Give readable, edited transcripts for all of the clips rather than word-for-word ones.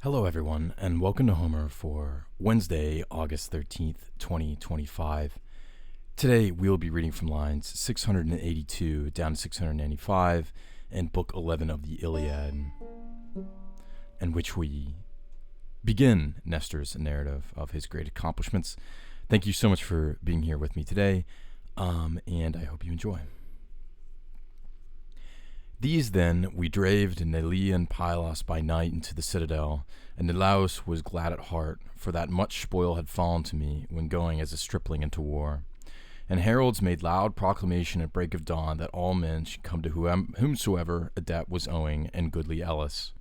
Hello, everyone, and welcome to Homer for Wednesday, August 13th, 2025. Today, we'll be reading from lines 682 down to 695 in Book 11 of the Iliad, in which we begin Nestor's narrative of his great accomplishments. Thank you so much for being here with me today, and I hope you enjoy. These then we draved in Nelia and Pylos by night into the citadel, and Nelaus was glad at heart, for that much spoil had fallen to me when going as a stripling into war. And heralds made loud proclamation at break of dawn that all men should come to whomsoever a debt was owing, and goodly Elis.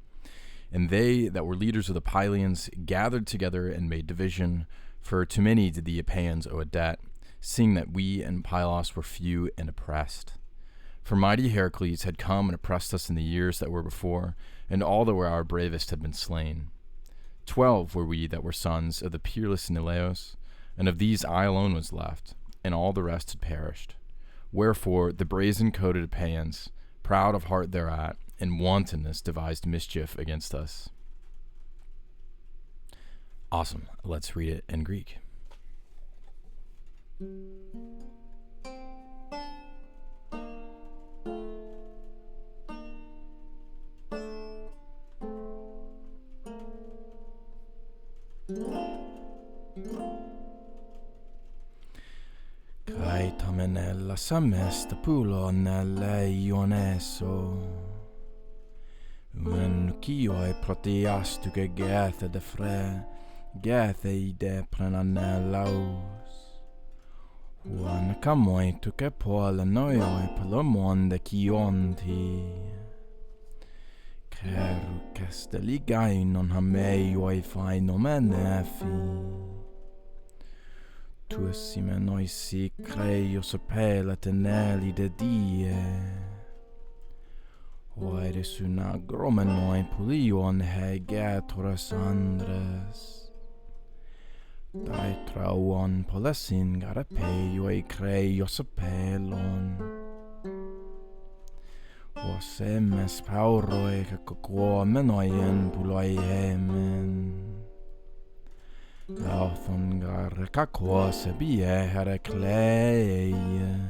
And they that were leaders of the Pylians gathered together and made division, for to many did the Epeans owe a debt, seeing that we and Pylos were few and oppressed. For mighty Heracles had come and oppressed us in the years that were before, and all that were our bravest had been slain. 12 were we that were sons of the peerless Neleos, and of these I alone was left, and all the rest had perished. Wherefore the brazen-coated Epeans, proud of heart thereat, in wantonness devised mischief against us. Awesome. Let's read it in Greek. Kai tamenella samesta pulo nelle ioneso. When kioi proteastuke gethe de fre, gethe ide prenanellaus. Juan camoi tuke pola noioi palomonde kionti. Keru kesteli gainon hameioi fai nomenefi. Tuissime noisi creios apela teneli de die. Oire suna gromenoi pulion hegetoras andres. Dai trauon polesin garapeioi creios apelon. Osemes pauroi cacoquomenoien puloi hemen. Lauthon garcacose bie Heracleie.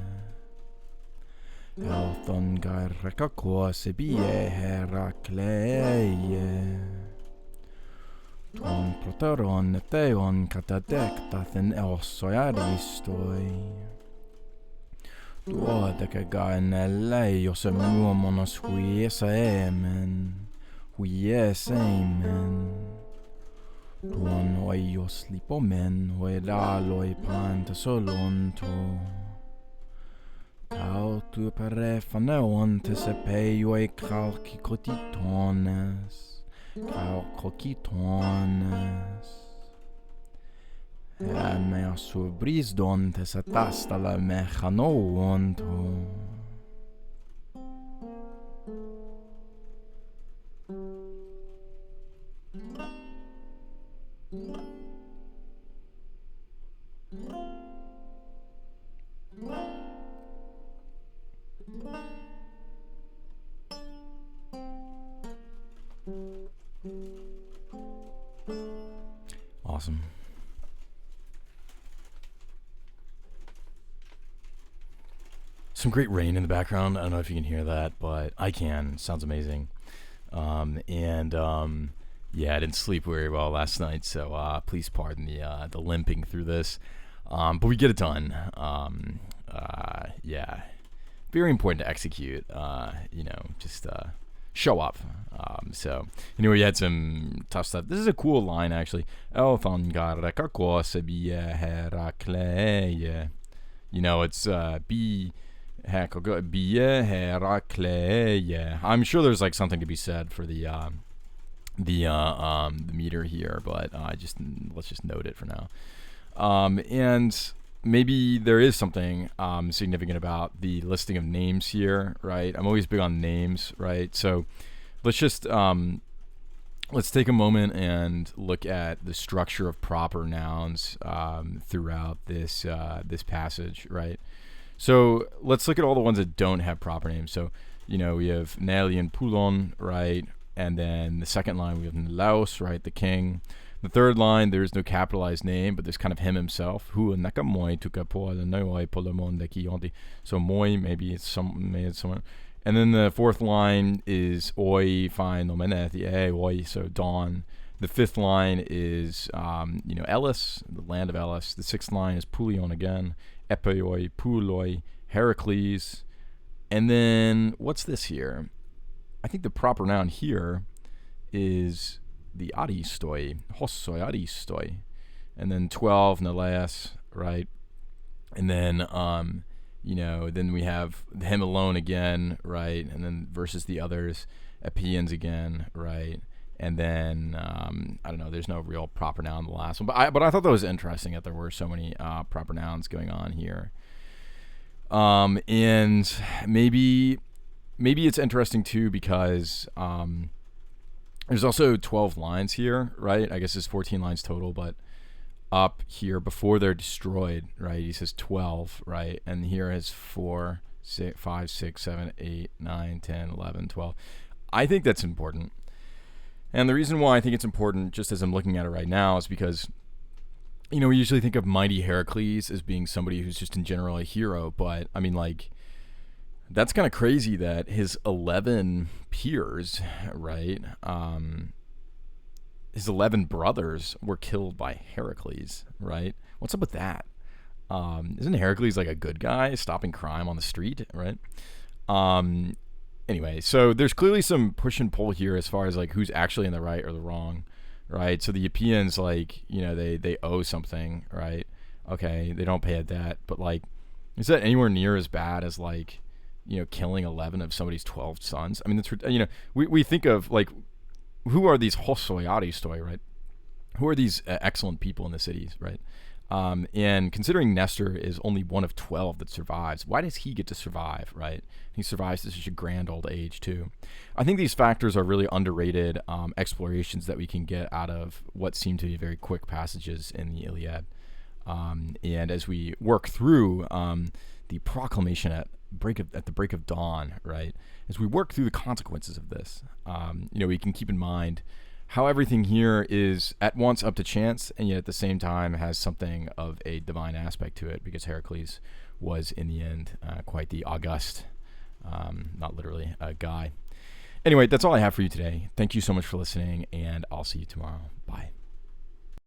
Lauthon garcacose bie Heracleie. Ton proteron theon catadectathen eosoi aristoi. Duodece gaenelleios muomonos huiesa emen. Huiesa emen. Tuon oios lipomen hoedaloi panta solonto. Tau tu perefaneontes epeioi calcicotitones. Calcocitones. Emea subrisdontes atasta la mechanoonto. Awesome. Some great rain in the background. I don't know if you can hear that, but I can. It sounds amazing. Yeah, I didn't sleep very well last night, so please pardon the limping through this. But we get it done. Yeah, very important to execute. Just show up. So anyway, you had some tough stuff. This is a cool line, actually. It's be Heracleie. I'm sure there's like something to be said for the meter here, but let's just note it for now. And maybe there is something significant about the listing of names here, right? I'm always big on names, right? So let's just let's take a moment and look at the structure of proper nouns throughout this passage, right? So let's look at all the ones that don't have proper names. So, we have Nelly and Poulon, right? And then the second line, we have Laos, right, the king. The third line, there's no capitalized name, but there's kind of him himself. So moi, maybe it's someone. And then the fourth line is oi, fine, oi, so dawn. The fifth line is, Elis, the land of Elis. The sixth line is Pulion again, Epeoi, Puloi, Heracles. And then what's this here? I think the proper noun here is the aristoi, hossoi aristoi. And then 12, Neleas, right? And then, then we have him alone again, right? And then versus the others, Epeans again, right? And then, I don't know, there's no real proper noun in the last one. But I thought that was interesting that there were so many proper nouns going on here. And maybe it's interesting too because there's also 12 lines here, right? I guess there's 14 lines total, but up here before they're destroyed, right? He says 12, right? And here is 4, 6, 5, 6, 7, 8, 9, 10, 11, 12. I think that's important. And the reason why I think it's important, just as I'm looking at it right now, is because, we usually think of mighty Heracles as being somebody who's just in general a hero, but I mean, like, that's kind of crazy that his 11 peers, right, his 11 brothers were killed by Heracles, right? What's up with that? Isn't Heracles like a good guy, stopping crime on the street, right? Anyway, so there's clearly some push and pull here as far as like who's actually in the right or the wrong, right? So the Epeans, like, they owe something, right? Okay, they don't pay a debt, but like, is that anywhere near as bad as like, killing 11 of somebody's 12 sons? I mean, that's, we think of like, who are these hossoi aristoi, right? Who are these excellent people in the cities, right? And considering Nestor is only one of 12 that survives, why does he get to survive, right? He survives to such a grand old age, too. I think these factors are really underrated explorations that we can get out of what seem to be very quick passages in the Iliad. And as we work through the proclamation at the break of dawn, right? As we work through the consequences of this, we can keep in mind how everything here is at once up to chance and yet at the same time has something of a divine aspect to it, because Heracles was in the end quite the august, not literally, guy. Anyway, that's all I have for you today. Thank you so much for listening, and I'll see you tomorrow. Bye.